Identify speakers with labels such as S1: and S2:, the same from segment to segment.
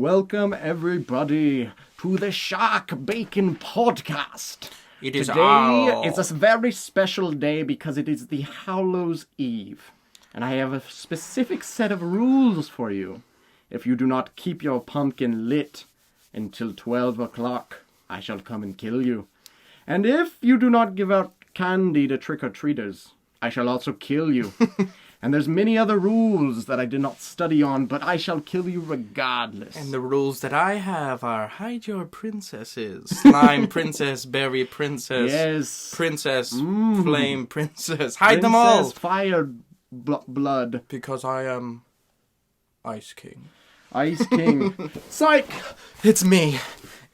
S1: Welcome everybody to the Shark Bacon Podcast.
S2: It is
S1: Today is a very special day because it is the Hallows Eve. And I have a specific set of rules for you. If you do not keep your pumpkin lit until 12 o'clock, I shall come and kill you. And if you do not give out candy to trick-or-treaters, I shall also kill you. And there's many other rules that I did not study on, but I shall kill you regardless.
S2: And the rules that I have are hide your princesses. Slime princess, berry princess,
S1: yes.
S2: Princess, flame princess. Hide them all.
S1: Fire blood.
S2: Because I am Ice King.
S1: Ice King. Psych!
S3: It's me,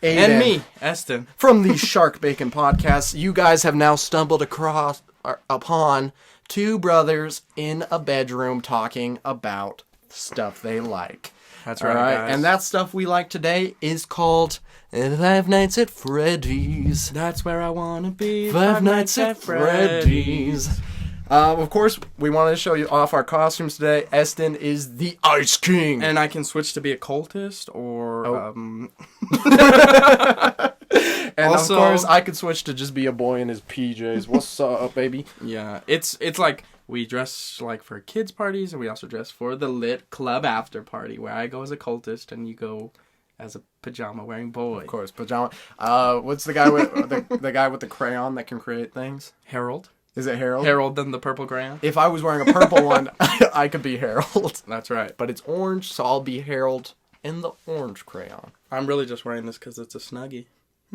S3: Aiden.
S2: And me, Eston.
S3: From the Shark Bacon Podcast. You guys have now stumbled upon two brothers in a bedroom talking about stuff they like.
S2: That's right, guys.
S3: And that stuff we like today is called Five Nights at Freddy's.
S2: That's where I want to be.
S3: Five Nights at Freddy's. Of course, we wanted to show you off our costumes today. Eston is the Ice King.
S2: And I can switch to be a cultist or...
S3: And
S2: also,
S3: of course, I could switch to just be a boy in his PJs. What's up, baby?
S2: Yeah, it's like we dress like for kids' parties, and we also dress for the lit club after party, where I go as a cultist and you go as a pajama-wearing boy.
S3: Of course, pajama. What's the guy with the guy with the crayon that can create things?
S2: Harold.
S3: Is it Harold?
S2: Harold, then the purple crayon.
S3: If I was wearing a purple one, I could be Harold.
S2: That's right.
S3: But it's orange, so I'll be Harold in the orange crayon.
S2: I'm really just wearing this because it's a Snuggie.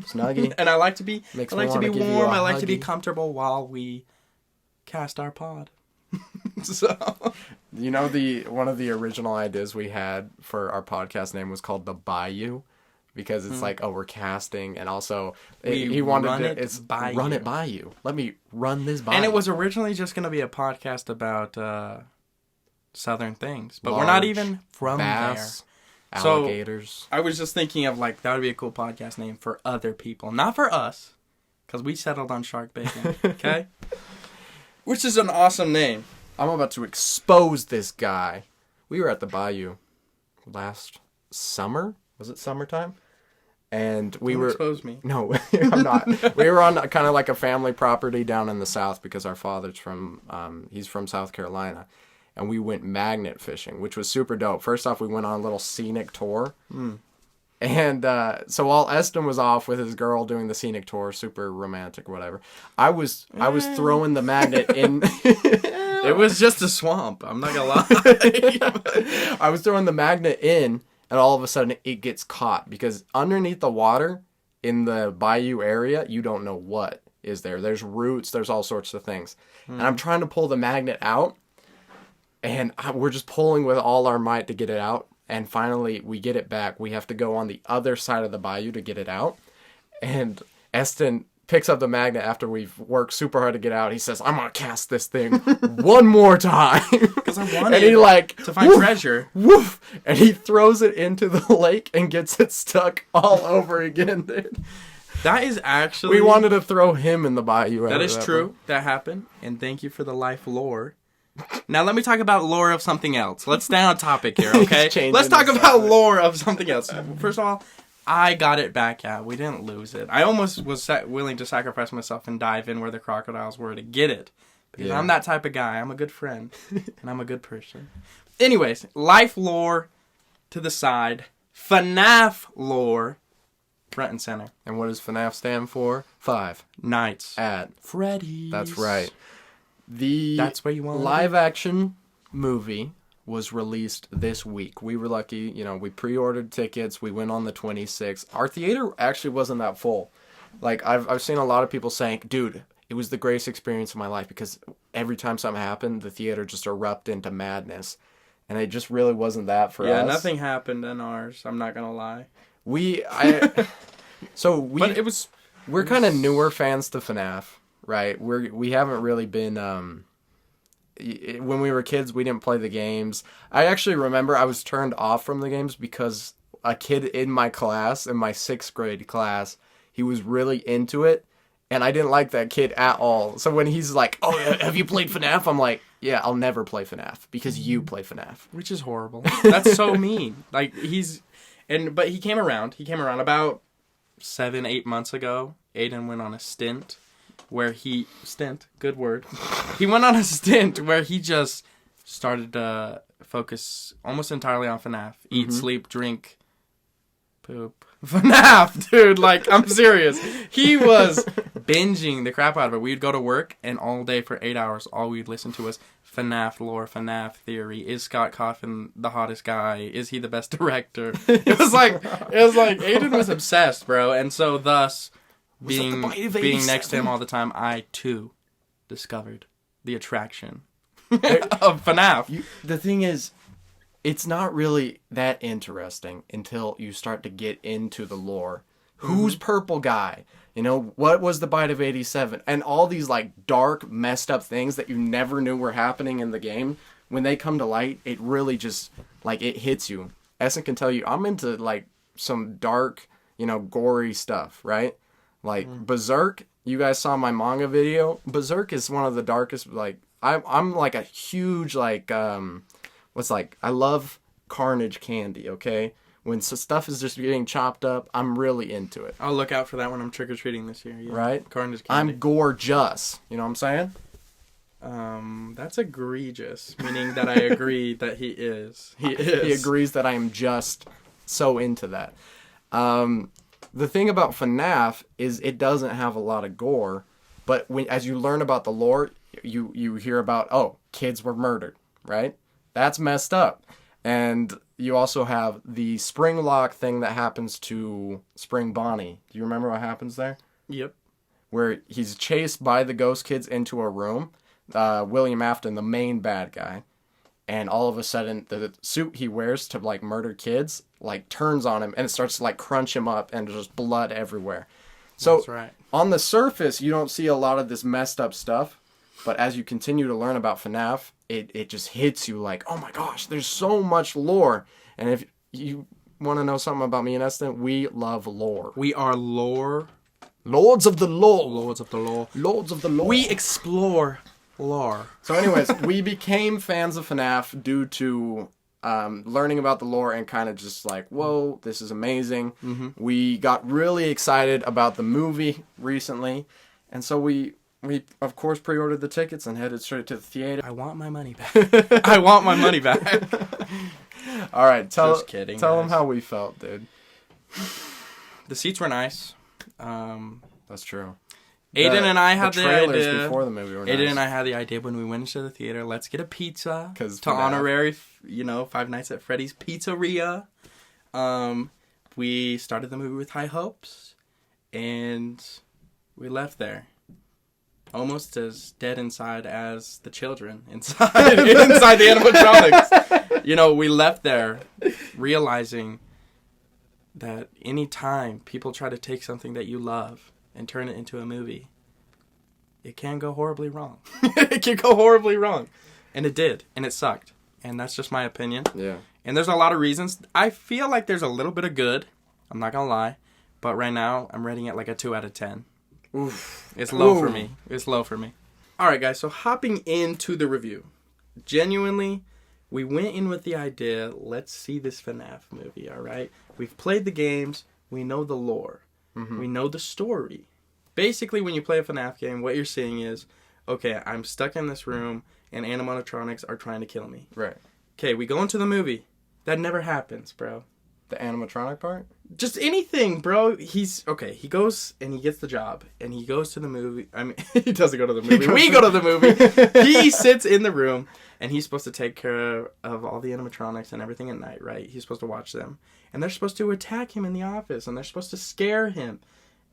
S3: Snuggie.
S2: And I like to be
S3: Makes
S2: warm. I like to be
S3: huggy.
S2: comfortable while we cast our pod. So,
S3: you know, one of the original ideas we had for our podcast name was called The Bayou, because it's like, oh, we're casting, and also he wanted to run it by you. Let me run this by.
S2: And
S3: you.
S2: it was originally just going to be a podcast about southern things, but
S3: Large
S2: we're not even from
S3: bass,
S2: there.
S3: Alligators.
S2: So, I was just thinking of, like, that would be a cool podcast name for other people. Not for us, because we settled on Shark Bacon, okay? Which is an awesome name.
S3: I'm about to expose this guy. We were at the Bayou last summer. Was it summertime? And we were...
S2: Expose me.
S3: No, I'm not. We were on kind of like a family property down in the South because our father's from... he's from South Carolina. And we went magnet fishing, which was super dope. First off, we went on a little scenic tour. And so while Eston was off with his girl doing the scenic tour, super romantic, whatever, I was throwing the magnet in.
S2: It was just a swamp. I'm not gonna lie.
S3: I was throwing the magnet in, and all of a sudden it gets caught because underneath the water in the bayou area, you don't know what is there. There's roots. There's all sorts of things, and I'm trying to pull the magnet out. And we're just pulling with all our might to get it out. And finally, we get it back. We have to go on the other side of the bayou to get it out. And Eston picks up the magnet after we've worked super hard to get out. He says, I'm going to cast this thing one more time.
S2: Because I wanted
S3: to
S2: find treasure.
S3: Woof! And he throws it into the lake and gets it stuck all over again, dude.
S2: That is actually...
S3: We wanted to throw him in the bayou.
S2: That is true. One. That happened. And thank you for the life lore. Now let me talk about lore of something else. Let's stay on topic here, okay? Let's talk about lore of something else. First of all, I got it back out. We didn't lose it. I almost was willing to sacrifice myself and dive in where the crocodiles were to get it. Because I'm that type of guy. I'm a good friend. And I'm a good person. Anyways, life lore to the side. FNAF lore front and center.
S3: And what does FNAF stand for? 5
S2: Nights
S3: at
S2: Freddy's.
S3: That's right.
S2: That's where you want
S3: live-action movie was released this week. We were lucky, we pre-ordered tickets. We went on the 26th. Our theater actually wasn't that full. Like, I've seen a lot of people saying, dude, it was the greatest experience of my life because every time something happened, the theater just erupted into madness. And it just really wasn't that for us.
S2: Yeah, nothing happened in ours. I'm not going to lie.
S3: We're kind of newer fans to FNAF. Right, we haven't really been. When we were kids, we didn't play the games. I actually remember I was turned off from the games because a kid in my class, in my 6th grade class, he was really into it, and I didn't like that kid at all. So when he's like, "Oh, have you played FNAF?" I'm like, "Yeah, I'll never play FNAF because you play FNAF,"
S2: which is horrible. That's so mean. Like But he came around. He came around about 7-8 months ago. Aiden went on a stint where good word. He went on a stint where he just started to focus almost entirely on FNAF. Eat, sleep, drink, poop. FNAF, dude, like, I'm serious. He was binging the crap out of it. We'd go to work, and all day for 8 hours, all we'd listen to was FNAF lore, FNAF theory. Is Scott Cawthon the hottest guy? Is he the best director? It was like Aiden was obsessed, bro. And so thus, being next to him all the time, I too discovered the attraction of FNAF.
S3: The thing is, it's not really that interesting until you start to get into the lore. Who's Purple Guy? You know, what was the bite of 87? And all these, like, dark, messed up things that you never knew were happening in the game. When they come to light, it really just, like, it hits you. Essen can tell you, I'm into, like, some dark, you know, gory stuff, right? Like, Berserk, you guys saw my manga video. Berserk is one of the darkest, like, I'm like a huge, like, I love carnage candy, okay? When stuff is just getting chopped up, I'm really into it.
S2: I'll look out for that when I'm trick-or-treating this year. Yeah.
S3: Right?
S2: Carnage candy.
S3: I'm gorgeous. You know what I'm saying?
S2: That's egregious, meaning that I agree that he is. He is.
S3: He agrees that I am just so into that. The thing about FNAF is it doesn't have a lot of gore, but as you learn about the lore, you hear about, oh, kids were murdered, right? That's messed up. And you also have the spring lock thing that happens to Spring Bonnie. Do you remember what happens there?
S2: Yep.
S3: Where he's chased by the ghost kids into a room. William Afton, the main bad guy. And all of a sudden, the suit he wears to, like, murder kids, like, turns on him. And it starts to, like, crunch him up. And there's just blood everywhere. So,
S2: that's right.
S3: On the surface, you don't see a lot of this messed up stuff. But as you continue to learn about FNAF, it just hits you like, oh my gosh, there's so much lore. And if you want to know something about me and Eston, we love lore.
S2: We are lore.
S3: Lords of the lore.
S2: Lords of the lore.
S3: Lords of the lore.
S2: We explore lore.
S3: So anyways, we became fans of FNAF due to learning about the lore and kind of just like, whoa, this is amazing. Mm-hmm. We got really excited about the movie recently. And so we of course pre-ordered the tickets and headed straight to the theater.
S2: I want my money back. I want my money back.
S3: All right, tell
S2: them
S3: how we felt, dude.
S2: The seats were nice.
S3: That's true.
S2: Aiden and I had the
S3: trailers
S2: idea.
S3: Before the movie were nice.
S2: Aiden and I had the idea when we went into the theater. Let's get a pizza to honorary, Five Nights at Freddy's Pizzeria. We started the movie with high hopes, and we left there almost as dead inside as the children inside the animatronics. We left there realizing that any time people try to take something that you love and turn it into a movie, it can go horribly wrong. It can go horribly wrong. And it did. And it sucked. And that's just my opinion.
S3: Yeah.
S2: And there's a lot of reasons. I feel like there's a little bit of good. I'm not going to lie. But right now, I'm rating it like a 2 out of 10.
S3: Oof.
S2: It's low for me. It's low for me. All right, guys. So hopping into the review. Genuinely, we went in with the idea, let's see this FNAF movie, all right? We've played the games. We know the lore. Mm-hmm. We know the story. Basically, when you play a FNAF game, what you're seeing is, okay, I'm stuck in this room, and animatronics are trying to kill me.
S3: Right.
S2: Okay, we go into the movie. That never happens, bro.
S3: The animatronic part?
S2: Just anything, bro. He goes and he gets the job, and he goes to the movie. I mean, he doesn't go to the movie. We go to the movie. He sits in the room, and he's supposed to take care of all the animatronics and everything at night, right? He's supposed to watch them. And they're supposed to attack him in the office, and they're supposed to scare him.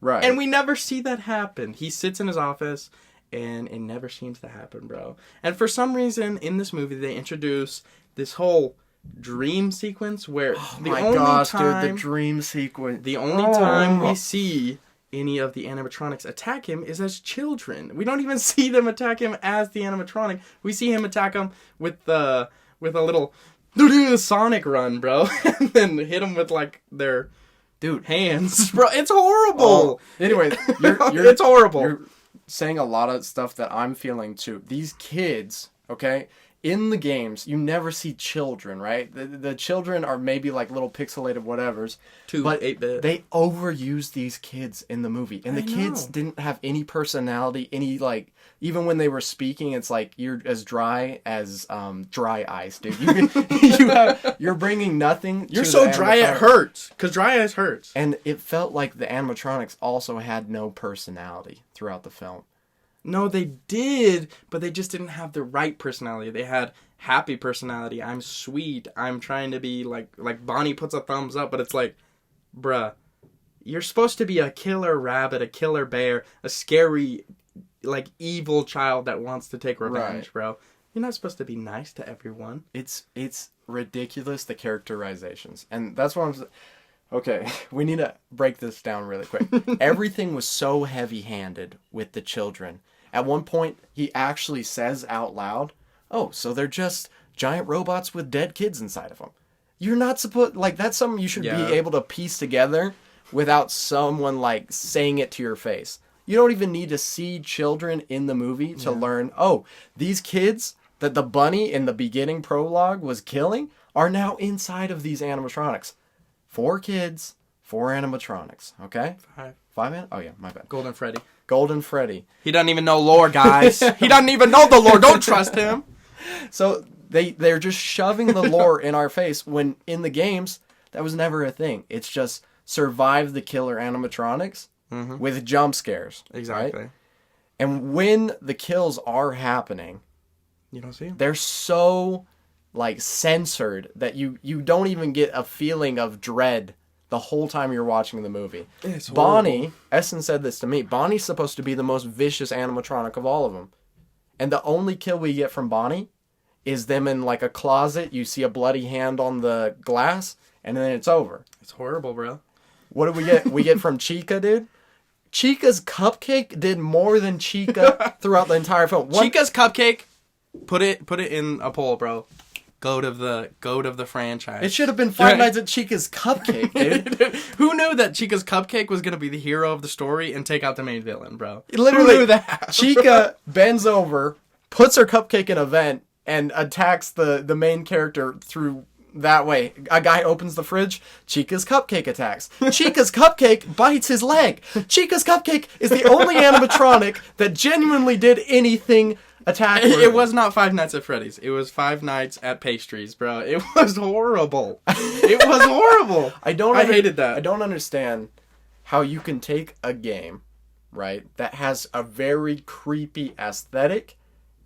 S3: Right.
S2: And we never see that happen. He sits in his office, and it never seems to happen, bro. And for some reason, in this movie, they introduce this whole dream sequence where
S3: the dream sequence.
S2: The only time we see any of the animatronics attack him is as children. We don't even see them attack him as the animatronic. We see him attack him with a little Sonic run, bro, and then hit him with like their hands, bro. It's horrible.
S3: Oh, anyway,
S2: it's horrible.
S3: You're saying a lot of stuff that I'm feeling too. These kids, okay, in the games, you never see children, right? The children are maybe like little pixelated whatevers. But
S2: 8-bit.
S3: they overuse these kids in the movie. And the kids didn't have any personality, any like, even when they were speaking, it's like you're as dry as dry ice, dude. You're bringing nothing.
S2: You're so dry it hurts. Because dry ice hurts.
S3: And it felt like the animatronics also had no personality throughout the film.
S2: No, they did, but they just didn't have the right personality. They had happy personality. I'm sweet. I'm trying to be like Bonnie puts a thumbs up, but it's like, bruh, you're supposed to be a killer rabbit, a killer bear, a scary, like, evil child that wants to take revenge, bro. You're not supposed to be nice to everyone.
S3: It's ridiculous, the characterizations. And that's what I'm... Okay, we need to break this down really quick. Everything was so heavy-handed with the children. At one point, he actually says out loud, oh, so they're just giant robots with dead kids inside of them. You're not supposed... Like, that's something you should be able to piece together without someone, like, saying it to your face. You don't even need to see children in the movie to learn, oh, these kids that the bunny in the beginning prologue was killing are now inside of these animatronics. 4 kids, 4 animatronics, okay? 5 Oh, yeah, my bad.
S2: Golden Freddy.
S3: Golden Freddy.
S2: He doesn't even know lore, guys. He doesn't even know the lore. Don't trust him.
S3: So they're just shoving the lore in our face when in the games, that was never a thing. It's just survive the killer animatronics with jump scares.
S2: Exactly.
S3: Right? And when the kills are happening,
S2: you don't see them.
S3: They're so... like censored that you don't even get a feeling of dread the whole time you're watching the movie.
S2: It's
S3: Bonnie, Essen said this to me, Bonnie's supposed to be the most vicious animatronic of all of them. And the only kill we get from Bonnie is them in like a closet, you see a bloody hand on the glass, and then it's over.
S2: It's horrible, bro.
S3: What do we get? We get from Chica, dude? Chica's Cupcake did more than Chica throughout the entire film.
S2: Chica's Cupcake, put it in a poll, bro. Goat of the franchise.
S3: It should have been Five Nights at Chica's Cupcake, dude.
S2: Who knew that Chica's Cupcake was going to be the hero of the story and take out the main villain, bro?
S3: Literally,
S2: who knew that?
S3: Chica bends over, puts her cupcake in a vent, and attacks the main character through that way. A guy opens the fridge, Chica's Cupcake attacks. Chica's Cupcake bites his leg. Chica's Cupcake is the only animatronic that genuinely did anything attack.
S2: It was not Five Nights at Freddy's. It was Five Nights at Pastries, bro. It was horrible. It was horrible. I hated that.
S3: I don't understand how you can take a game, right, that has a very creepy aesthetic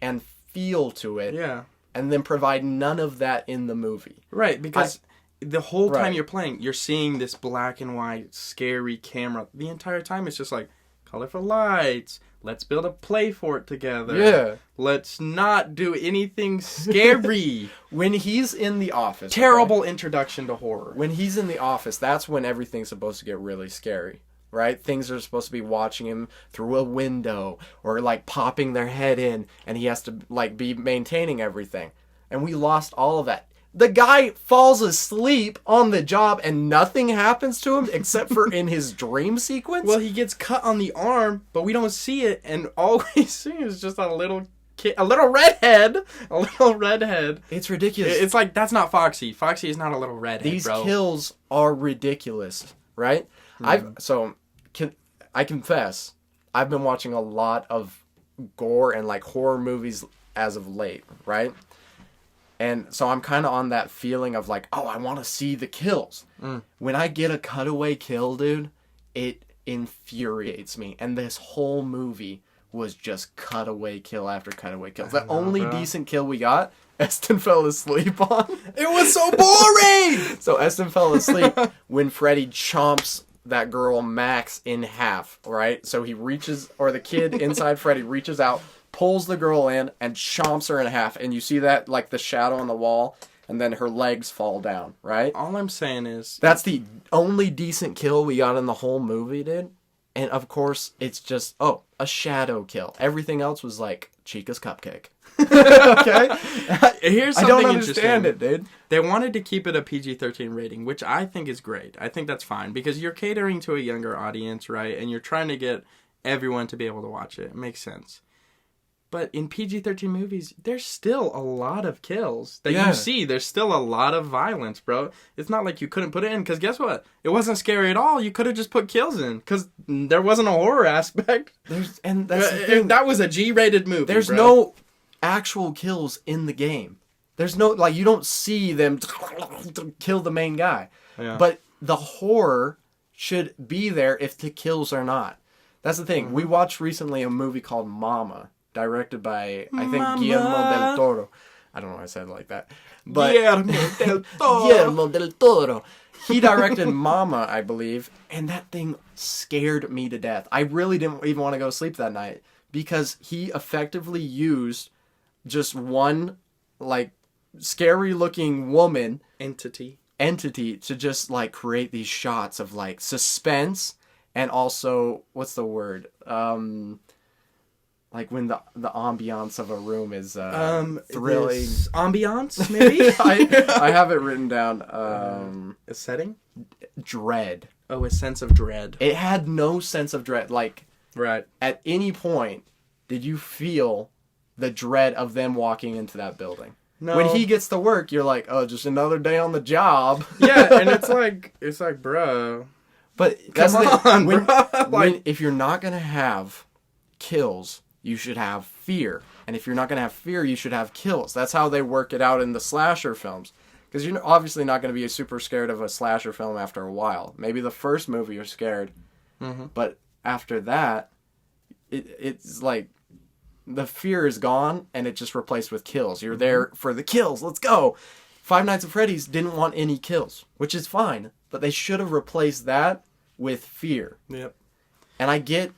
S3: and feel to it, and then provide none of that in the movie.
S2: Right, because the whole time you're playing, you're seeing this black and white, scary camera. The entire time it's just like, colorful lights. Let's build a play fort together.
S3: Yeah.
S2: Let's not do anything scary.
S3: When he's in the office.
S2: Terrible introduction to horror.
S3: When he's in the office, that's when everything's supposed to get really scary. Right? Things are supposed to be watching him through a window or like popping their head in, and he has to like be maintaining everything. And we lost all of that. The guy falls asleep on the job and nothing happens to him except for in his dream sequence.
S2: Well, he gets cut on the arm, but we don't see it, and all we see is just a little kid, a little redhead.
S3: It's ridiculous.
S2: It's like, that's not Foxy. Foxy is not a little redhead,
S3: These
S2: bro.
S3: kills are ridiculous, right? I confess, I've been watching a lot of gore and like horror movies as of late, right? And so I'm kind of on that feeling of like, oh, I want to see the kills. When I get a cutaway kill, dude, it infuriates me. And this whole movie was just cutaway kill after cutaway kill. The only decent kill we got, Eston fell asleep on.
S2: It was so boring!
S3: So Eston fell asleep when Freddy chomps that girl Max in half, right? So he reaches, or the kid inside Freddy reaches out, pulls the girl in, and chomps her in half. And you see that, like, the shadow on the wall, and then her legs fall down, right?
S2: All I'm saying is...
S3: That's the only decent kill we got in the whole movie, dude. And, of course, it's just, oh, a shadow kill. Everything else was, like, Chica's Cupcake. Okay?
S2: Here's something
S3: I don't
S2: interesting.
S3: understand it, dude.
S2: They wanted to keep it a PG-13 rating, which I think is great. I think that's fine, because you're catering to a younger audience, right? And you're trying to get everyone to be able to watch it. It makes sense. But in PG-13 movies, there's still a lot of kills that
S3: Yeah.
S2: you see. There's still a lot of violence, bro. It's not like you couldn't put it in, because guess what? It wasn't scary at all. You could have just put kills in, because there wasn't a horror aspect.
S3: That's the thing.
S2: That was a G-rated movie,
S3: There's
S2: bro.
S3: no actual kills in the game. There's no, like, you don't see them kill the main guy.
S2: Yeah.
S3: But the horror should be there if the kills are not. That's the thing. We watched recently a movie called Mama, directed by, I think,
S2: Mama.
S3: Guillermo del Toro. I don't know why I said it like that. But
S2: Guillermo del Toro.
S3: Guillermo del Toro. He directed Mama, I believe, and that thing scared me to death. I really didn't even want to go to sleep that night because he effectively used just one, like, scary-looking woman
S2: Entity
S3: to just, like, create these shots of, like, suspense and also, what's the word? Like when the ambiance of a room is thrilling.
S2: Ambiance, maybe?
S3: I have it written down.
S2: A setting?
S3: Dread.
S2: Oh, a sense of dread.
S3: It had no sense of dread. Like,
S2: Right.
S3: at any point, did you feel the dread of them walking into that building?
S2: No.
S3: When he gets to work, you're like, oh, just another day on the job.
S2: Yeah, and it's like, bro.
S3: But
S2: Come on, bro.
S3: If you're not going to have kills, you should have fear. And if you're not going to have fear, you should have kills. That's how they work it out in the slasher films. Because you're obviously not going to be super scared of a slasher film after a while. Maybe the first movie you're scared.
S2: Mm-hmm.
S3: But after that, it's like the fear is gone and it just replaced with kills. You're there for the kills. Let's go. Five Nights at Freddy's didn't want any kills, which is fine. But they should have replaced that with fear.
S2: Yep.
S3: And I get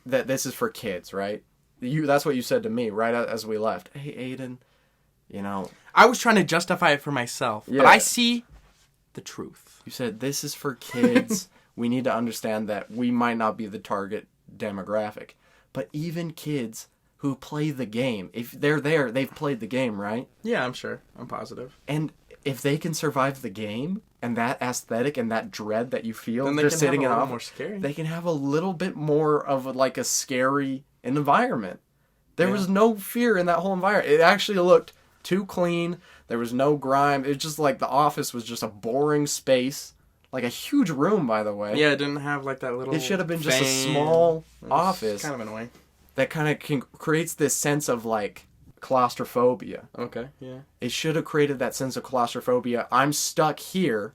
S3: that this is for kids, right? That's what you said to me right as we left. Hey, Aiden, you know.
S2: I was trying to justify it for myself,
S3: Yeah.
S2: but I see the truth.
S3: You said this is for kids. We need to understand that we might not be the target demographic. But even kids who play the game, if they're there, they've played the game, right?
S2: Yeah, I'm sure. I'm positive.
S3: And if they can survive the game and that aesthetic and that dread that you feel,
S2: Then they
S3: they're
S2: can
S3: sitting
S2: have a
S3: in
S2: little
S3: off,
S2: more scary.
S3: they can have a little bit more of a scary environment. There was no fear in that whole environment. It actually looked too clean. There was no grime. It was just like the office was just a boring space. Like a huge room, by the way.
S2: Yeah, it didn't have like that little.
S3: It should have been just a
S2: fan.
S3: small
S2: It was
S3: office
S2: Kind of annoying.
S3: that kind of creates this sense of like claustrophobia.
S2: Okay, yeah.
S3: It should have created that sense of claustrophobia. I'm stuck here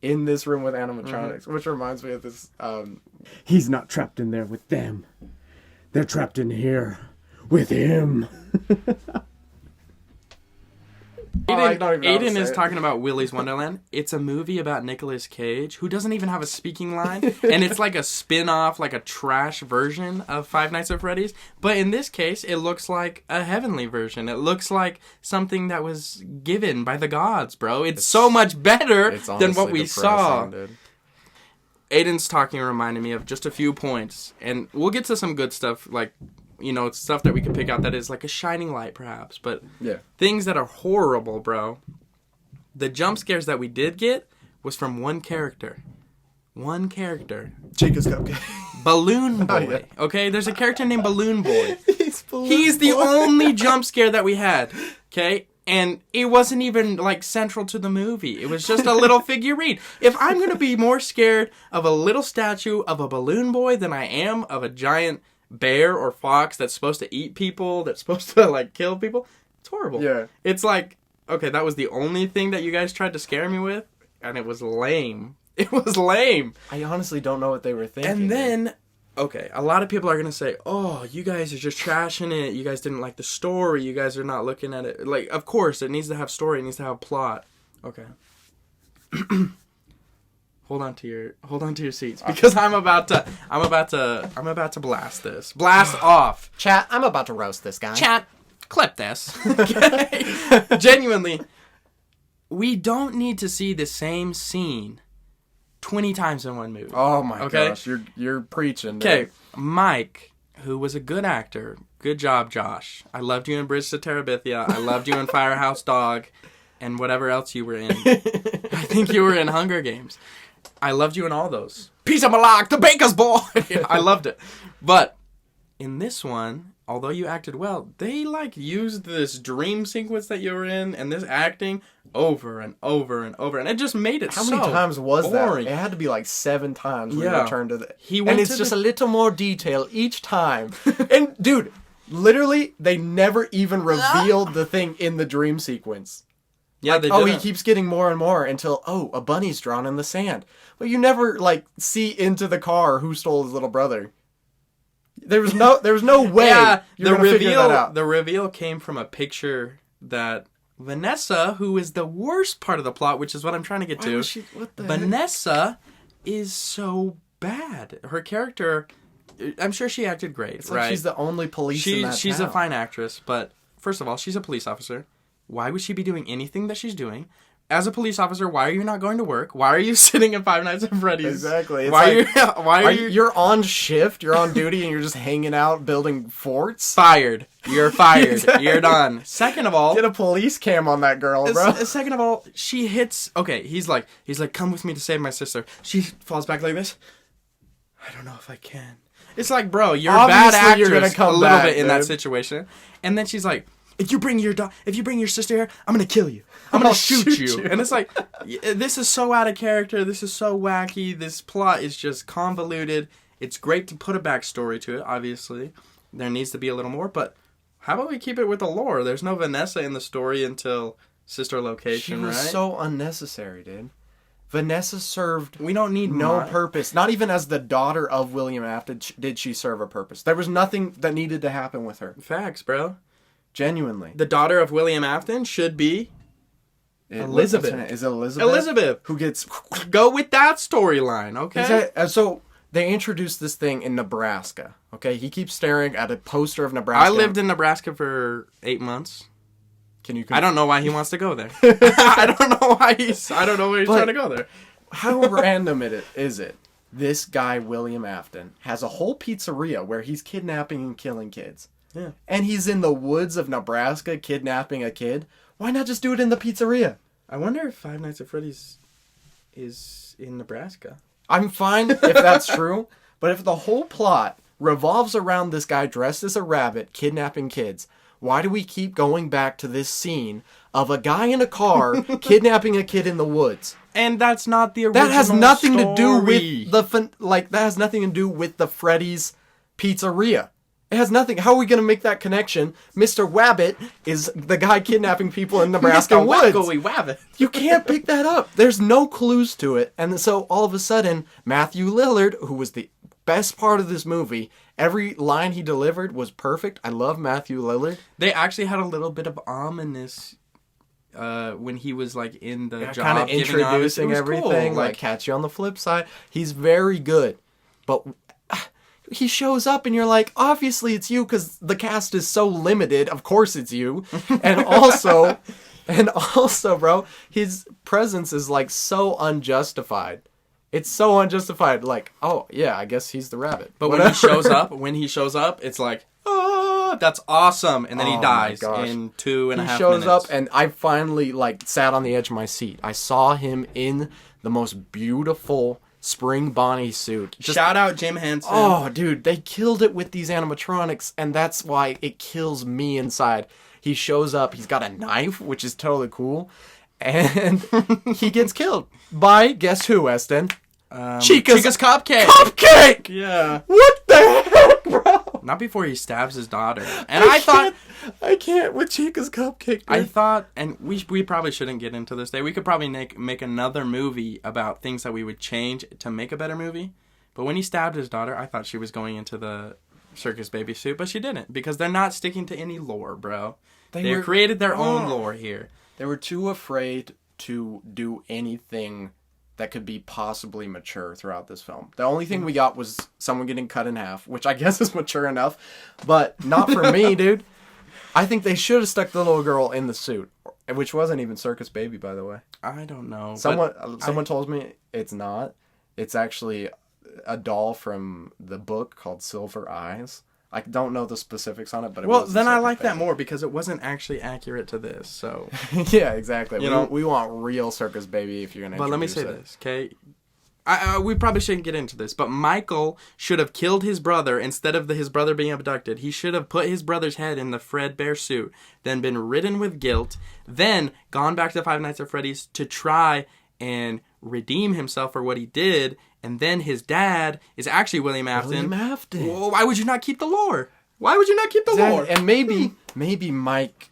S3: in this room with animatronics, which reminds me of this.
S1: He's not trapped in there with them. They're trapped in here with him.
S2: Aiden is talking about Willy's Wonderland. It's a movie about Nicolas Cage, who doesn't even have a speaking line, and it's like a spin-off, like a trash version of Five Nights at Freddy's. But in this case, it looks like a heavenly version. It looks like something that was given by the gods, bro. It's so much better than what we saw.
S3: Dude.
S2: Aiden's talking reminded me of just a few points, and we'll get to some good stuff, like, you know, it's stuff that we can pick out that is like a shining light, perhaps, but things that are horrible, bro. The jump scares that we did get was from one character. One character.
S3: Chica's Cupcake.
S2: Balloon Boy. Okay, there's a character named Balloon Boy. He's the only jump scare that we had, okay? And it wasn't even, like, central to the movie. It was just a little figurine. If I'm going to be more scared of a little statue of a balloon boy than I am of a giant bear or fox that's supposed to eat people, that's supposed to, like, kill people, it's horrible.
S3: Yeah.
S2: It's like, okay, that was the only thing that you guys tried to scare me with, and it was lame. It was lame.
S3: I honestly don't know what they were thinking.
S2: And then, okay, a lot of people are going to say, oh, you guys are just trashing it. You guys didn't like the story. You guys are not looking at it. Like, of course, it needs to have story. It needs to have plot. Okay. Hold on to your seats, because I'm about to blast this. Blast off.
S3: Chat, I'm about to roast this guy.
S2: Chat, clip this. Okay? Genuinely, we don't need to see the same scene 20 times in one movie.
S3: Oh my gosh, you're preaching.
S2: Okay,
S3: dude.
S2: Mike, who was a good actor. Good job, Josh. I loved you in Bridge to Terabithia. I loved you in Firehouse Dog, and whatever else you were in. I think you were in Hunger Games. I loved you in all those. Peace of Malak, the baker's boy. I loved it. But in this one, although you acted well, they like used this dream sequence that you were in and this acting over and over and over, and it just made it
S3: How
S2: so
S3: many times was
S2: boring.
S3: that? It had to be like 7 times we
S2: Yeah.
S3: returned to the...
S2: And
S3: it's just a little more detail each time. And, dude, literally, they never even revealed the thing in the dream sequence.
S2: Yeah,
S3: like,
S2: they
S3: he
S2: didn't.
S3: keeps getting more and more until, a bunny's drawn in the sand. But you never, like, see into the car who stole his little brother. There was no way you're going to figure that out.
S2: The reveal came from a picture that Vanessa, who is the worst part of the plot, which is what I'm trying to get to.
S3: What the
S2: Vanessa is so bad. Her character, I'm sure she acted great.
S3: It's
S2: right?
S3: like she's the only police in that
S2: She's
S3: town.
S2: a fine actress, but first of all, she's a police officer. Why would she be doing anything that she's doing? As a police officer, why are you not going to work? Why are you sitting at Five Nights at Freddy's?
S3: Exactly. It's
S2: Why are you...
S3: You're on shift, you're on duty, and you're just hanging out building forts?
S2: Fired. You're fired. You're done. Second of all...
S3: Get a police cam on that girl, bro.
S2: Second of all, she hits... Okay, he's like, come with me to save my sister. She falls back like this. I don't know if I can. It's like, bro, you're a bad actress
S3: you're gonna come
S2: a little
S3: back,
S2: bit in that
S3: dude.
S2: situation. And then she's like, if you bring your sister here, I'm gonna kill you. I'm gonna shoot you. And it's like, this is so out of character. This is so wacky. This plot is just convoluted. It's great to put a backstory to it, obviously. There needs to be a little more, but how about we keep it with the lore? There's no Vanessa in the story until Sister Location,
S3: She was
S2: right?
S3: so unnecessary, dude. Vanessa served
S2: We don't need
S3: no purpose. Not even as the daughter of William Afton did she serve a purpose. There was nothing that needed to happen with her.
S2: Facts, bro.
S3: Genuinely.
S2: The daughter of William Afton should be Elizabeth.
S3: Is it Elizabeth?
S2: Elizabeth.
S3: Who gets...
S2: Go with that storyline, okay?
S3: So they introduced this thing in Nebraska. Okay, he keeps staring at a poster of Nebraska.
S2: I lived in Nebraska for 8 months. I don't know why he wants to go there. I don't know why he's trying to go there.
S3: How random is it? This guy, William Afton, has a whole pizzeria where he's kidnapping and killing kids.
S2: Yeah.
S3: And he's in the woods of Nebraska kidnapping a kid. Why not just do it in the pizzeria?
S2: I wonder if Five Nights at Freddy's is in Nebraska.
S3: I'm fine if that's true, but if the whole plot revolves around this guy dressed as a rabbit kidnapping kids, why do we keep going back to this scene of a guy in a car kidnapping a kid in the woods?
S2: And that's not the original
S3: That has nothing
S2: story.
S3: to do with that has nothing to do with the Freddy's Pizzeria. It has nothing. How are we going to make that connection? Mr. Wabbit is the guy kidnapping people in Nebraska woods.
S2: Wabbit.
S3: You can't pick that up. There's no clues to it. And so all of a sudden, Matthew Lillard, who was the best part of this movie, every line he delivered was perfect. I love Matthew Lillard.
S2: They actually had a little bit of ominous when he was like in the job,
S3: kind of introducing everything.
S2: Cool.
S3: Like, catch you on the flip side. He's very good. But he shows up and you're like, obviously it's you because the cast is so limited. Of course it's you. And also, bro, his presence is like so unjustified. It's so unjustified. Like, oh yeah, I guess he's the rabbit.
S2: But when he shows up, it's like, oh, that's awesome. And then he dies in 2.5 minutes.
S3: He shows up and I finally like sat on the edge of my seat. I saw him in the most beautiful spring Bonnie suit.
S2: Shout out Jim Henson.
S3: Oh, dude, they killed it with these animatronics, and that's why it kills me inside. He shows up, he's got a knife, which is totally cool, and he gets killed by, guess who, Weston? Chica's
S2: Cupcake.
S3: Cupcake!
S2: Yeah.
S3: What the heck, bro?
S2: Not before he stabs his daughter.
S3: And I can't with Chica's Cupcake.
S2: I thought, and we probably shouldn't get into this day. We could probably make another movie about things that we would change to make a better movie. But when he stabbed his daughter, I thought she was going into the circus baby suit, but she didn't, because they're not sticking to any lore, bro. They created their own lore here.
S3: They were too afraid to do anything that could be possibly mature throughout this film. The only thing we got was someone getting cut in half, which I guess is mature enough, but not for me, dude. I think they should have stuck the little girl in the suit, which wasn't even Circus Baby, by the way.
S2: I don't know.
S3: Someone told me it's not. It's actually a doll from the book called Silver Eyes. I don't know the specifics on it, but
S2: then I like that more because it wasn't actually accurate to this. So
S3: yeah, exactly.
S2: You know,
S3: we want real Circus Baby if you're gonna.
S2: But let me say this, okay? We probably shouldn't get into this, but Michael should have killed his brother instead of his brother being abducted. He should have put his brother's head in the Fredbear suit, then been ridden with guilt, then gone back to Five Nights at Freddy's to try and redeem himself for what he did, and then his dad is actually William Afton.
S3: William Afton.
S2: Well, why would you not keep the lore? Why would you not keep the lore?
S3: And maybe Mike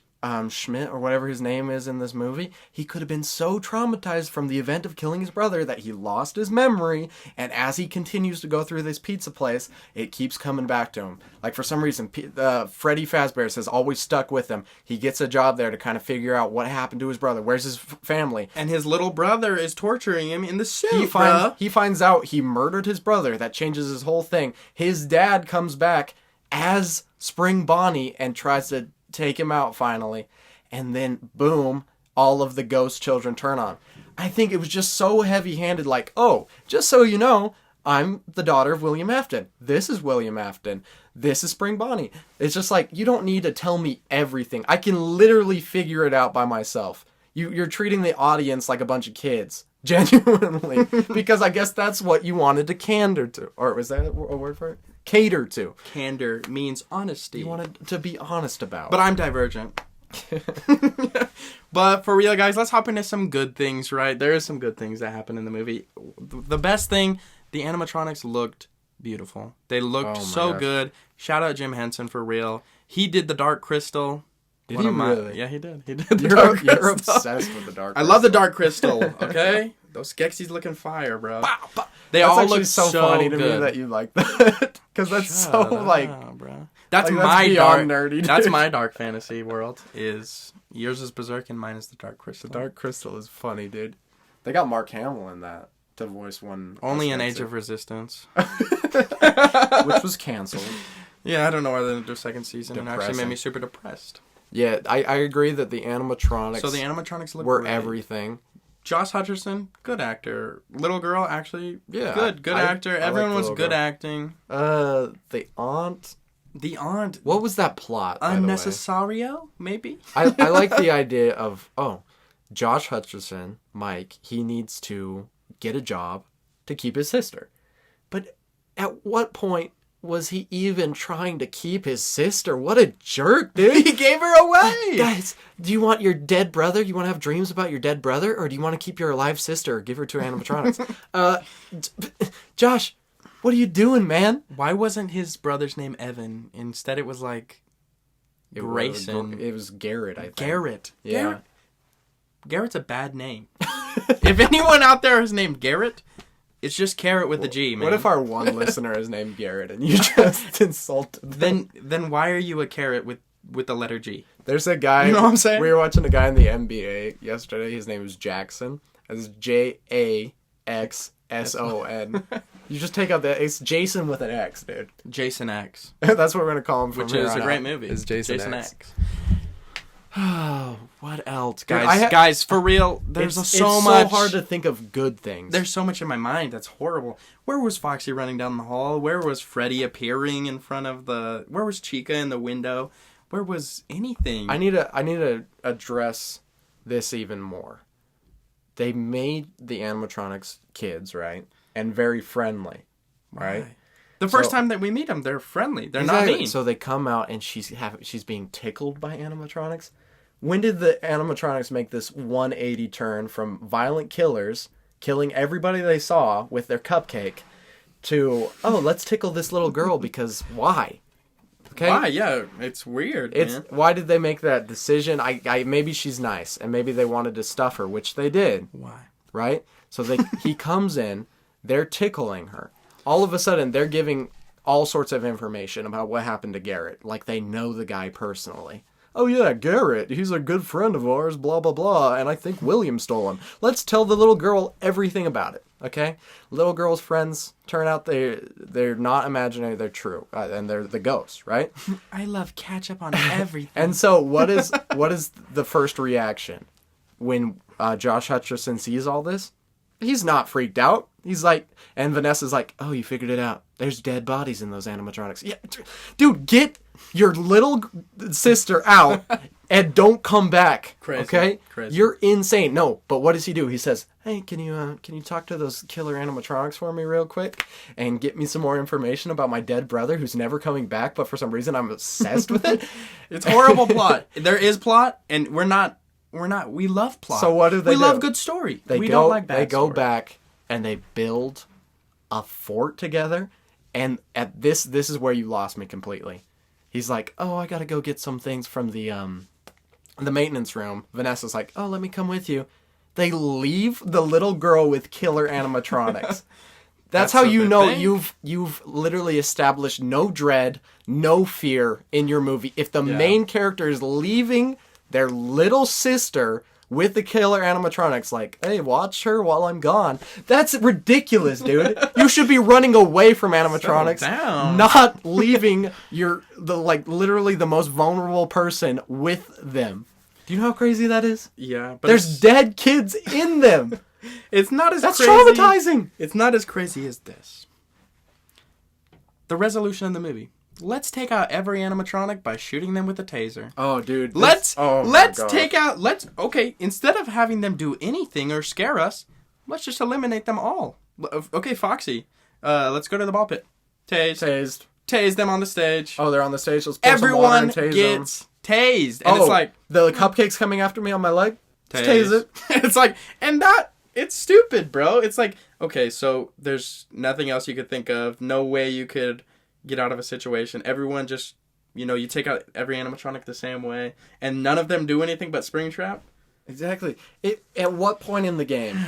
S3: Schmidt or whatever his name is in this movie, he could have been so traumatized from the event of killing his brother that he lost his memory, and as he continues to go through this pizza place, it keeps coming back to him. Like, for some reason, Freddy Fazbear's has always stuck with him. He gets a job there to kind of figure out what happened to his brother. Where's his family?
S2: And his little brother is torturing him in the suit,
S3: He finds out he murdered his brother. That changes his whole thing. His dad comes back as Spring Bonnie and tries to take him out finally, and then boom, all of the ghost children turn on. I think it was just so heavy-handed, like, oh, just so you know, I'm the daughter of William Afton. This is William Afton. This is Spring Bonnie. It's just like, you don't need to tell me everything. I can literally figure it out by myself. You're treating the audience like a bunch of kids. Genuinely. Because I guess that's what you wanted to candor to. Or was that a word for it? Cater to.
S2: Candor means honesty.
S3: You wanted to be honest about.
S2: But I'm divergent. But for real, guys, let's hop into some good things, right? There is some good things that happen in the movie. The best thing, the animatronics looked beautiful. They looked so good. Shout out Jim Henson for real. He did the Dark Crystal.
S3: Did he really?
S2: Yeah, he did. He did the Dark Crystal.
S3: You're obsessed with the Dark Crystal.
S2: I love the Dark Crystal, okay? Those Skeksis looking fire, bro. They
S3: that's
S2: all look
S3: so funny to
S2: good.
S3: me that you like that. Because that's
S2: Shut
S3: so,
S2: up,
S3: like...
S2: bro. That's
S3: like,
S2: my
S3: beyond
S2: dark...
S3: nerdy, dude.
S2: That's my dark fantasy world. Yours is Berserk and mine is the Dark Crystal.
S3: The Dark Crystal is funny, dude. They got Mark Hamill in that to voice one.
S2: Only in Age of Resistance.
S3: Which was canceled.
S2: Yeah, I don't know why they didn't do a second season.
S3: Depressing.
S2: It actually made me super depressed.
S3: Yeah, I agree that the animatronics...
S2: So the animatronics
S3: were
S2: great.
S3: Everything.
S2: Josh Hutcherson, good actor. Little girl, actually,
S3: yeah,
S2: good actor. Everyone was good acting.
S3: The aunt...
S2: The aunt.
S3: What was that plot,
S2: Unnecesario, maybe?
S3: I like the idea of, Josh Hutcherson, Mike, he needs to get a job to keep his sister. But at what point was he even trying to keep his sister? What a jerk, dude.
S2: He gave her away.
S3: Guys, do you want your dead brother? You want to have dreams about your dead brother? Or do you want to keep your alive sister? Give her to animatronics. Josh, what are you doing, man?
S2: Why wasn't his brother's name Evan? Instead it was like Grayson.
S3: It was Garrett, I think.
S2: Garrett.
S3: Yeah.
S2: Garrett's a bad name. If anyone out there is named Garrett, it's just carrot with a G, man.
S3: What if our one listener is named Garrett and you just insulted them?
S2: Then why are you a carrot with the letter G?
S3: There's a guy...
S2: You know what I'm saying?
S3: We were watching a guy in the NBA yesterday. His name is Jackson. It's Jaxson. You just take out the... It's Jason with an X, dude.
S2: Jason X.
S3: That's what we're going to call him from
S2: Which
S3: here
S2: is
S3: on
S2: a great
S3: out,
S2: movie.
S3: Is Jason X.
S2: Oh, what else?
S3: Dude,
S2: Guys, for real, there's so much...
S3: It's so hard to think of good things.
S2: There's so much in my mind that's horrible. Where was Foxy running down the hall? Where was Freddy appearing in front of the... Where was Chica in the window? Where was anything?
S3: I need to address this even more. They made the animatronics kids, right? And very friendly, right?
S2: Why? The first time that we meet them, they're friendly. They're not mean.
S3: So they come out and she's being tickled by animatronics. When did the animatronics make this 180 turn from violent killers, killing everybody they saw with their cupcake, to, let's tickle this little girl because why? Okay?
S2: Why? Yeah, it's weird, man.
S3: Why did they make that decision? Maybe she's nice, and maybe they wanted to stuff her, which they did.
S2: Why?
S3: Right? So he comes in, they're tickling her. All of a sudden, they're giving all sorts of information about what happened to Garrett. Like, they know the guy personally. Oh, yeah, Garrett. He's a good friend of ours, blah, blah, blah. And I think William stole him. Let's tell the little girl everything about it, okay? Little girl's friends turn out they're not imaginary, they're true. And they're the ghosts, right?
S2: I love ketchup on everything.
S3: And so what is the first reaction when Josh Hutcherson sees all this? He's not freaked out. He's like, and Vanessa's like, oh, you figured it out. There's dead bodies in those animatronics. Yeah, dude, get your little sister out and don't come back.
S2: Crazy.
S3: Okay?
S2: Crazy.
S3: You're insane. No, but what does he do? He says, "Hey, can you talk to those killer animatronics for me real quick and get me some more information about my dead brother who's never coming back, but for some reason I'm obsessed with it?"
S2: It's horrible plot. There is plot, and we love plot.
S3: So what do they
S2: We
S3: do?
S2: love good story. We don't like bad
S3: They go
S2: story.
S3: back and they build a fort together. And at this is where you lost me completely. He's like, "Oh, I gotta go get some things from the maintenance room." Vanessa's like, "Oh, let me come with you." They leave the little girl with killer animatronics. That's how you know you've literally established no dread, no fear in your movie. If the main character is leaving their little sister with the killer animatronics, like, "Hey, watch her while I'm gone." That's ridiculous, dude. You should be running away from animatronics, not leaving literally the most vulnerable person with them. Do you know how crazy that is?
S2: Yeah, but
S3: there's dead kids in them.
S2: It's not as
S3: That's
S2: crazy.
S3: traumatizing.
S2: It's not as crazy as this. The resolution of the movie. Let's take out every animatronic by shooting them with a taser.
S3: Oh, dude.
S2: Let's instead of having them do anything or scare us, let's just eliminate them all. Okay, Foxy, let's go to the ball pit. Tase them on the stage.
S3: Oh, they're on the stage. Let's pour
S2: Everyone
S3: some water and tase
S2: gets
S3: them.
S2: tased. And it's like,
S3: the cupcake's coming after me on my leg? Tase it.
S2: It's like, it's stupid, bro. It's like, okay, so there's nothing else you could think of. No way you could get out of a situation. Everyone just, you take out every animatronic the same way, and none of them do anything but Springtrap.
S3: Exactly. At what point in the game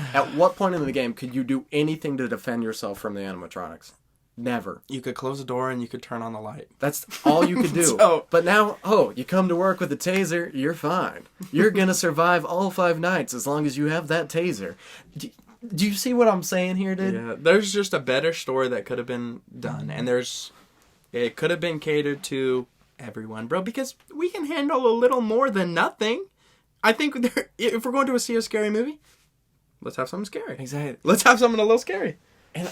S3: could you do anything to defend yourself from the animatronics? Never.
S2: You could close the door and you could turn on the light.
S3: That's all you could do. But now, you come to work with a taser, you're fine. You're gonna survive all 5 nights as long as you have that taser. Do you see what I'm saying here, dude?
S2: Yeah, there's just a better story that could have been done, and it could have been catered to everyone, bro, because we can handle a little more than nothing. I think if we're going to see a scary movie, let's have something scary.
S3: Exactly.
S2: Let's have something a little scary.
S3: And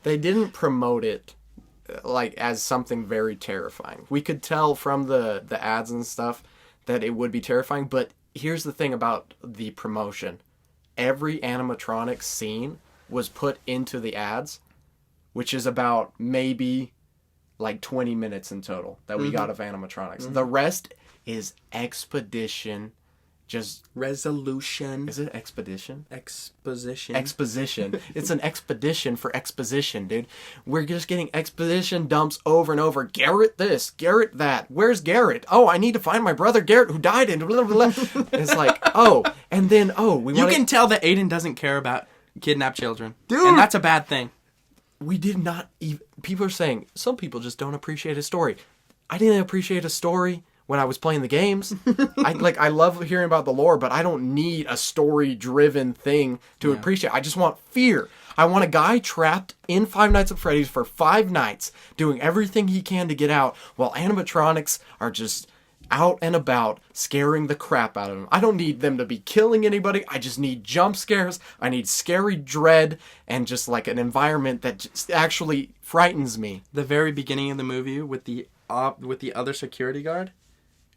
S3: they didn't promote it as something very terrifying. We could tell from the ads and stuff that it would be terrifying, but here's the thing about the promotion. Every animatronic scene was put into the ads, which is about maybe 20 minutes in total that we got of animatronics. The rest is expedition. Just
S2: resolution.
S3: Is it expedition?
S2: Exposition.
S3: Exposition. It's an expedition for exposition, dude. We're just getting exposition dumps over and over. Garrett this, Garrett that. Where's Garrett? Oh, I need to find my brother Garrett who died in blah, blah, blah. It's like, and then,
S2: You can tell that Aiden doesn't care about kidnapped children.
S3: Dude.
S2: And that's a bad thing.
S3: We did not even... People are saying, some people just don't appreciate a story. I didn't appreciate a story when I was playing the games. I love hearing about the lore, but I don't need a story-driven thing to appreciate. I just want fear. I want a guy trapped in Five Nights at Freddy's for 5 nights, doing everything he can to get out, while animatronics are just out and about, scaring the crap out of him. I don't need them to be killing anybody. I just need jump scares. I need scary dread and just an environment that just actually frightens me.
S2: The very beginning of the movie with the other security guard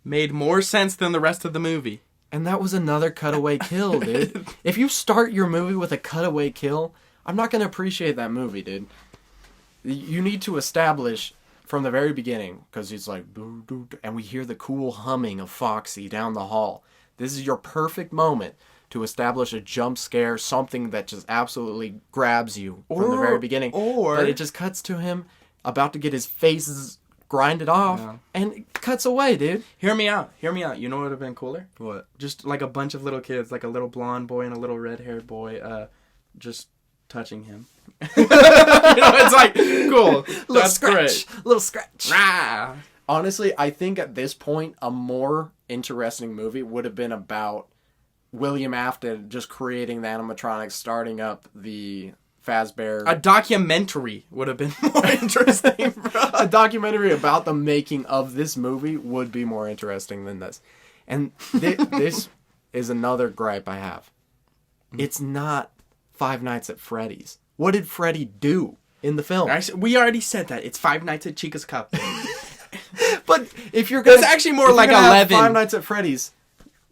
S2: made more sense than the rest of the movie.
S3: And that was another cutaway kill, dude. If you start your movie with a cutaway kill, I'm not going to appreciate that movie, dude. You need to establish from the very beginning, because he's like, and we hear the cool humming of Foxy down the hall. This is your perfect moment to establish a jump scare, something that just absolutely grabs you from the very beginning. But it just cuts to him about to get his face grinded off, and it cuts away, dude.
S2: Hear me out. You know what would have been cooler?
S3: What?
S2: Just a bunch of little kids, a little blonde boy and a little red-haired boy, just touching him. It's cool. That's great.
S3: Little scratch.
S2: Rah!
S3: Honestly, I think at this point, a more interesting movie would have been about William Afton just creating the animatronics, starting up the Fazbear.
S2: A documentary would have been more interesting, bro.
S3: A documentary about the making of this movie would be more interesting than this. And this is another gripe I have. It's not Five Nights at Freddy's. What did Freddy do? in the film.
S2: We already said that. It's Five Nights at Chica's Cupcake.
S3: But if you're gonna...
S2: It's actually more like 11.
S3: Five Nights at Freddy's,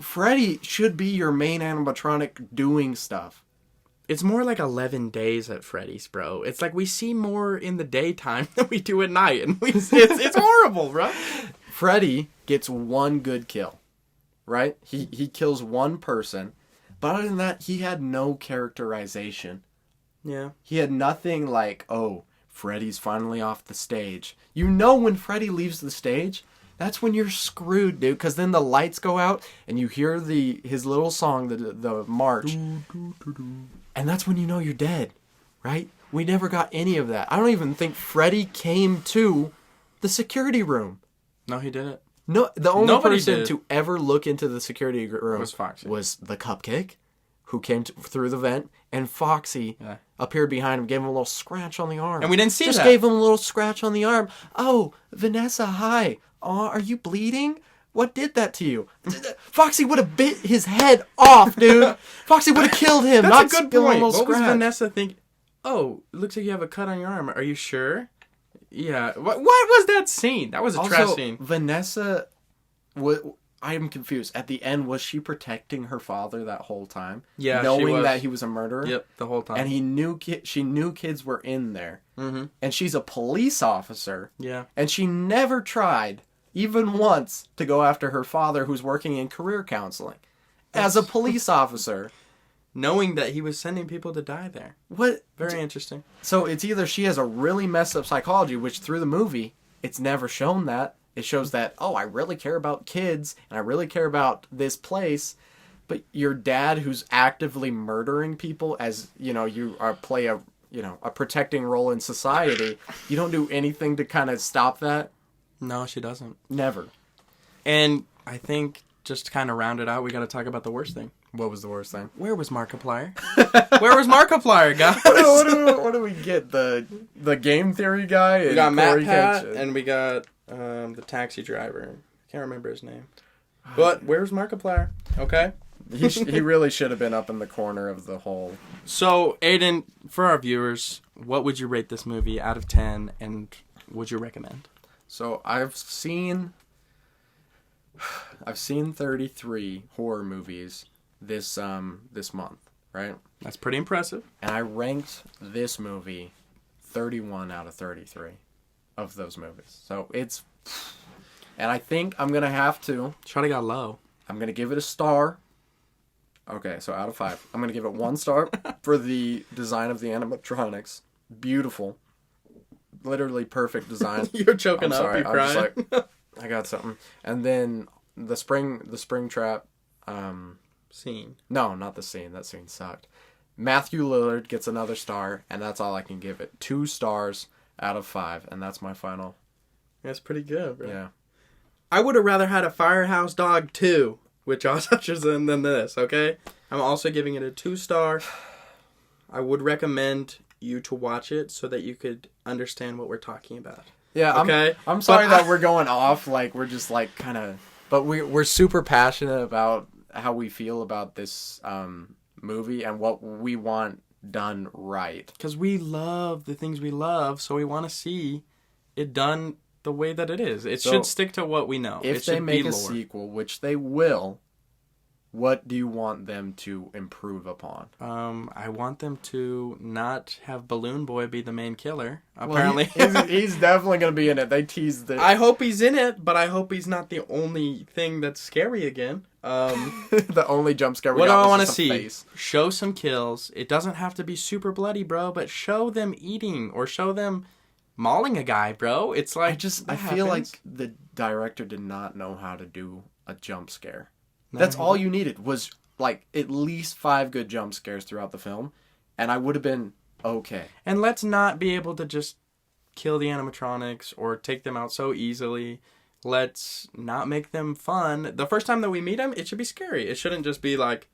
S3: Freddy should be your main animatronic doing stuff.
S2: It's more like 11 days at Freddy's, bro. It's like we see more in the daytime than we do at night. And it's horrible, bro.
S3: Freddy gets one good kill, right? He kills one person. But other than that, he had no characterization.
S2: Yeah.
S3: He had nothing like, oh, Freddy's finally off the stage. You know when Freddy leaves the stage, that's when you're screwed, dude. Because then the lights go out and you hear his little song, the march. And that's when you know you're dead, right? We never got any of that. I don't even think Freddy came to the security room.
S2: No, he didn't.
S3: No, the only
S2: Nobody
S3: person
S2: did.
S3: to ever look into the security room
S2: Was Foxy.
S3: Was the Cupcake, who came through the vent, and Foxy appeared behind him, gave him a little scratch on the arm.
S2: And we didn't see
S3: Just
S2: that.
S3: gave him a little scratch on the arm. Oh, Vanessa, hi. Are you bleeding? What did that to you? Foxy would have bit his head off, dude. Foxy would have killed him.
S2: That's
S3: not
S2: a good point.
S3: What
S2: What was Vanessa thinking? Oh, it looks like you have a cut on your arm. Are you sure? Yeah. What was that scene? That was a trash scene.
S3: Vanessa, I am confused. At the end, was she protecting her father that whole time?
S2: Yeah, she
S3: knowing
S2: was.
S3: that he was a murderer.
S2: Yep, the whole time.
S3: And she knew kids were in there. Mm-hmm. And she's a police officer.
S2: Yeah.
S3: And she never tried, even once, to go after her father, who's working in career counseling, as a police officer.
S2: Knowing that he was sending people to die there.
S3: What?
S2: Very interesting.
S3: So it's either she has a really messed up psychology, which through the movie, it's never shown that. It shows that, oh, I really care about kids, and I really care about this place. But your dad, who's actively murdering people, as you play a protecting role in society, you don't do anything to kind of stop that.
S2: No, she doesn't.
S3: Never.
S2: And I think just to kind of round it out, we got to talk about the worst thing.
S3: What was the worst thing?
S2: Where was Markiplier? Where was Markiplier, guys?
S3: What do we get? The game theory guy?
S2: We got Matt Pat, and we got the taxi driver. Can't remember his name. But where's Markiplier? Okay.
S3: He really should have been up in the corner of the whole.
S2: So, Aiden, for our viewers, what would you rate this movie out of 10, and would you recommend?
S3: So I've seen 33 horror movies this month, right?
S2: That's pretty impressive.
S3: And I ranked this movie 31 out of 33 of those movies. So it's... And I think I'm going to have to...
S2: Shawty got low.
S3: I'm going to give it a star. Okay, so out of 5. I'm going to give it 1 star for the design of the animatronics. Beautiful. Literally perfect design.
S2: You're choking up. You're crying.
S3: I'm just like, I got something. And then the spring trap...
S2: Scene.
S3: No, not the scene. That scene sucked. Matthew Lillard gets another star, and that's all I can give it. 2 stars out of 5, and that's my final.
S2: That's pretty good, bro.
S3: Yeah.
S2: I would have rather had a Firehouse Dog 2 with Josh Hutcherson than this, okay? I'm also giving it a 2 star. I would recommend you to watch it so that you could understand what we're talking about.
S3: Yeah,
S2: okay?
S3: I'm sorry that we're going off, like, we're just, like, kind of... But we're super passionate about how we feel about this movie and what we want done right.
S2: Because we love the things we love, so we want to see it done the way that it is. It should stick to what we know.
S3: If they make a sequel, which they will, what do you want them to improve upon?
S2: I want them to not have Balloon Boy be the main killer. Apparently,
S3: he's definitely going to be in it. They teased it.
S2: I hope he's in it, but I hope he's not the only thing that's scary again.
S3: The only jump scare we
S2: what
S3: got
S2: I
S3: was
S2: want to
S3: just a
S2: see,
S3: face.
S2: show some kills. It doesn't have to be super bloody, bro, but show them eating or show them mauling a guy, bro. It's like
S3: I feel like the director did not know how to do a jump scare. That's all you needed was like at least 5 good jump scares throughout the film, and I would have been okay.
S2: And let's not be able to just kill the animatronics or take them out so easily. Let's not make them fun. The first time that we meet them, it should be scary. It shouldn't just be like,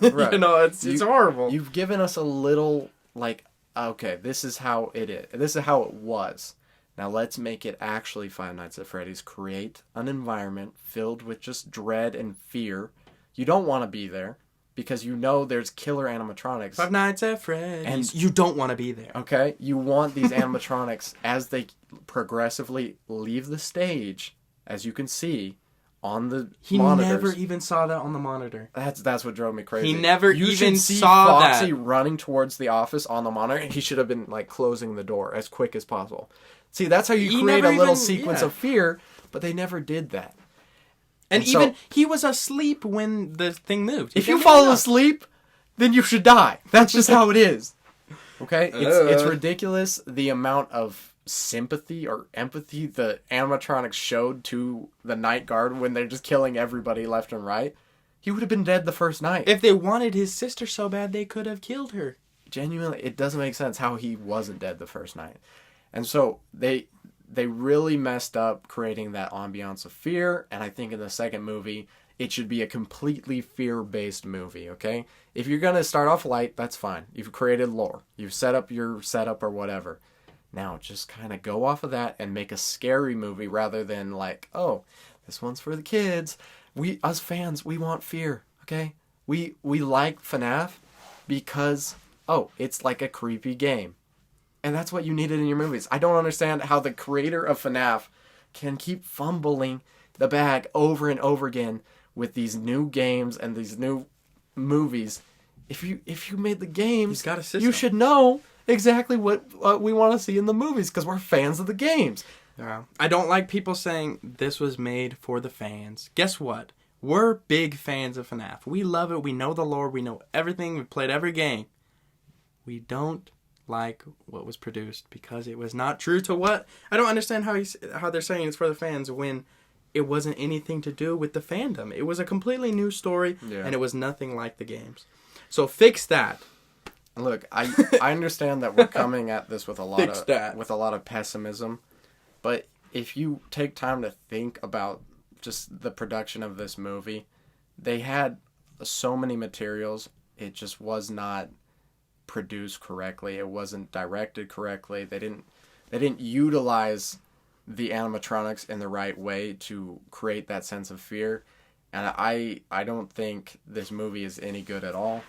S3: right.
S2: It's horrible.
S3: You've given us a little like, okay, this is how it is. This is how it was. Now let's make it actually Five Nights at Freddy's. Create an environment filled with just dread and fear. You don't want to be there. because you know there's killer animatronics.
S2: Five Nights at Freddy's.
S3: And
S2: you don't want to be there.
S3: Okay? You want these animatronics, as they progressively leave the stage, as you can see, on the monitors.
S2: He never even saw that on the monitor.
S3: That's what drove me crazy.
S2: He never
S3: you
S2: even
S3: should see
S2: saw
S3: Foxy
S2: that.
S3: running towards the office on the monitor, and he should have been like closing the door as quick as possible. See, that's how you create a little sequence of fear, but they never did that.
S2: And even he was asleep when the thing moved.
S3: If you fall asleep, then you should die. That's just how it is. Okay? It's ridiculous the amount of sympathy or empathy the animatronics showed to the night guard when they're just killing everybody left and right. He would have been dead the first night.
S2: If they wanted his sister so bad, they could have killed her.
S3: Genuinely, it doesn't make sense how he wasn't dead the first night. And so they really messed up creating that ambiance of fear, and I think in the second movie it should be a completely fear-based movie, okay? If you're going to start off light, that's fine. You've created lore. You've set up your setup or whatever. Now, just kind of go off of that and make a scary movie rather than like, oh, this one's for the kids. Us fans, we want fear, okay? We like FNAF because, oh, it's like a creepy game. And that's what you needed in your movies. I don't understand how the creator of FNAF can keep fumbling the bag over and over again with these new games and these new movies. If you made the games,
S2: He's got a system.
S3: you should know exactly what we want to see in the movies because we're fans of the games.
S2: Yeah. I don't like people saying this was made for the fans. Guess what? We're big fans of FNAF. We love it. We know the lore. We know everything. We've played every game. We don't like what was produced because it was not true to what... I don't understand how they're saying it's for the fans when it wasn't anything to do with the fandom. It was a completely new story, and it was nothing like the games. So fix that.
S3: Look, I understand that we're coming at this with a lot of pessimism, but if you take time to think about just the production of this movie, they had so many materials. It just was not produced correctly. It wasn't directed correctly. They didn't utilize the animatronics in the right way to create that sense of fear, and I don't think this movie is any good at all.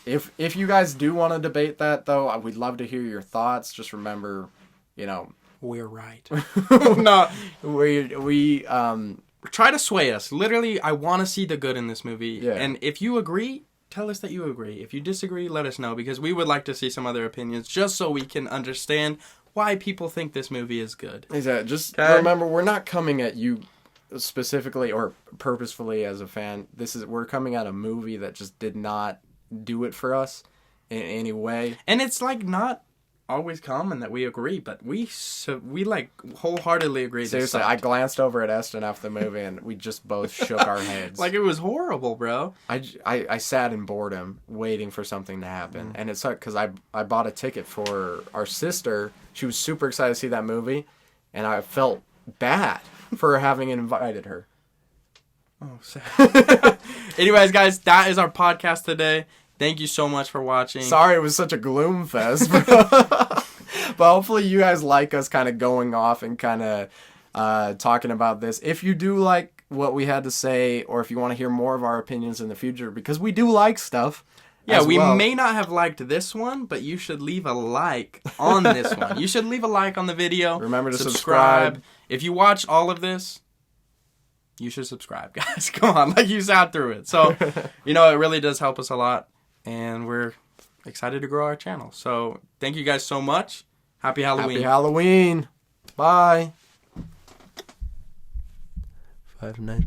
S3: If you guys do want to debate that, though, we'd love to hear your thoughts. Just remember,
S2: we're right.
S3: No, we
S2: try to sway us. Literally, I want to see the good in this movie.
S3: Yeah.
S2: And if you agree, tell us that you agree. If you disagree, let us know because we would like to see some other opinions just so we can understand why people think this movie is good.
S3: Exactly. Just remember, we're not coming at you specifically or purposefully as a fan. We're coming at a movie that just did not do it for us in any way.
S2: And it's like not always common that we agree, but we like wholeheartedly agree.
S3: Seriously, I glanced over at Eston after the movie and we just both shook our heads.
S2: Like it was horrible, bro.
S3: I sat in boredom waiting for something to happen. And it sucked because I bought a ticket for our sister. She was super excited to see that movie and I felt bad for having invited her.
S2: Oh, sad. Anyways, guys, that is our podcast today. Thank you so much for watching.
S3: Sorry it was such a gloom fest. But hopefully you guys like us kind of going off and kind of talking about this. If you do like what we had to say, or if you want to hear more of our opinions in the future, because we do like stuff.
S2: Yeah, we may not have liked this one, but you should leave a like on this one. You should leave a like on the video.
S3: Remember to subscribe.
S2: If you watch all of this, you should subscribe, guys. Come on, like you sat through it. So, it really does help us a lot. And we're excited to grow our channel. So, thank you guys so much. Happy Halloween.
S3: Happy Halloween. Bye. 5 Nights.